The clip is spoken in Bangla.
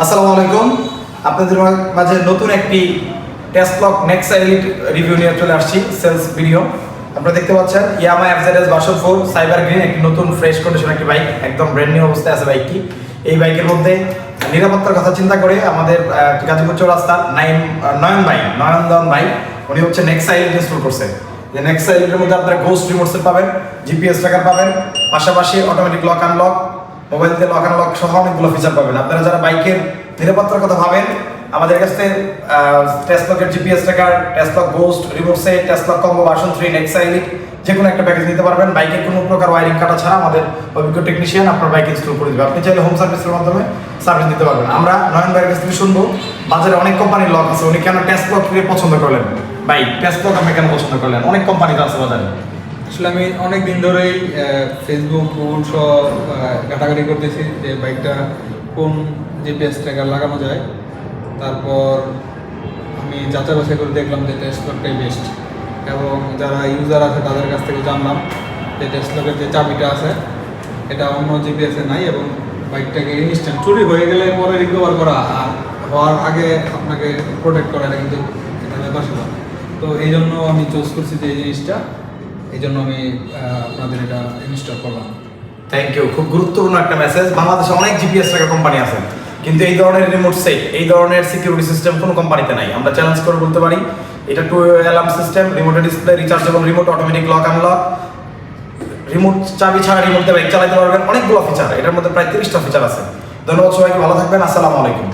আসসালামু আলাইকুম। আপনাদের মাঝে নতুন একটি টেসলক নেক্সা এলিট রিভিউ নিয়ে চলে আসছি, সেলস ভিডিও। আপনারা দেখতে পাচ্ছেন ইয়ামা FZS ভার্সন 4 সাইবার গ্রিন, একটি নতুন ফ্রেশ কন্ডিশন একটি বাইক, একদম ব্র্যান্ড নিউ অবস্থায় আছে বাইকটি। এই বাইকের মধ্যে নিরাপত্তার কথা চিন্তা করে আমাদের গাজীপুর চৌরাস্তার নয়নদন ভাই উনি হচ্ছে নেক্সা এলিট ইনস্টল করছে। যে নেক্সা এলিটের মধ্যে আপনারা গোস্ট রিমোট সেট পাবেন, জিপিএস ট্র্যাকার পাবেন, পাশাপাশি অটোমেটিক লক আনলক, মোবাইল দিয়ে লক আনলক সহ অনেকগুলো ফিচার পাবেন। আপনারা যারা বাইকের নিরাপত্তার কথা ভাবেন, আমাদের কাছে টেসলকের GPS tracker, Teslock ghost remote set, Teslock combo version 3 Nexa elite যে কোনো একটা প্যাকেজ নিতে পারবেন। বাইকের কোনো প্রকার ওয়ারিং কাটা ছাড়া আমাদের অভিজ্ঞ টেকনিশিয়ান আপনার বাইক ইনস্টল করে দেবে। আপনি চাইলে হোম সার্ভিসের মাধ্যমে সার্ভিস দিতে পারবেন। আমরা নয়ন ভাইয়ের কাছ থেকে শুনবো, বাজারে অনেক কোম্পানির লক আছে, উনি কেন টেসলক পছন্দ করলেন? ভাই টেসলক আপনি কেন পছন্দ করলেন? অনেক কোম্পানি তো আছে বাজারে। আসলে আমি অনেক দিন ধরেই ফেসবুক গুগল সব ঘাটাঘাটি করতেছি যে বাইকটা কোন জিপিএস ট্র্যাকার লাগানো যায়। তারপর আমি যাচাই বাছাই করে দেখলাম যে টেসলকটাই বেস্ট, এবং যারা ইউজার আছে তাদের কাছ থেকে জানলাম যে টেসলকের যে চাবিটা আছে এটা অন্য জিপিএসে নাই, এবং বাইকটাকে ইনস্ট্যান্ট চুরি হয়ে গেলে পরে রিকভার করা আর হওয়ার আগে আপনাকে প্রোটেক্ট করা, এটা কিন্তু এটা ব্যাপার ছিল। তো এই জন্য আমি চুজ করছি যে এই জিনিসটা, এই জন্য আমি আপনাদের এটা ইনস্টল করলাম। Thank you. খুব গুরুত্বপূর্ণ একটা মেসেজ। বাংলাদেশে অনেক জিপিএস ট্র্যাকার কোম্পানি আছে, কিন্তু এই ধরনের রিমোট সেট, এই ধরনের সিকিউরিটি সিস্টেম কোনো কোম্পানিতে নাই। আমরা চ্যালেঞ্জ করে বলতে পারি এটা 2 অ্যালার্ম সিস্টেম, রিমোটের display, rechargeable remote, automatic lock unlock, remote চাবি ছাড়া রিমোট দিয়ে বাইক চালাতে পারবেন, অনেকগুলো ফিচার। এটার মধ্যে প্রায় 30টা ফিচার আছে। ধন্যবাদ সবাইকে, ভালো থাকবেন। আসসালামু আলাইকুম।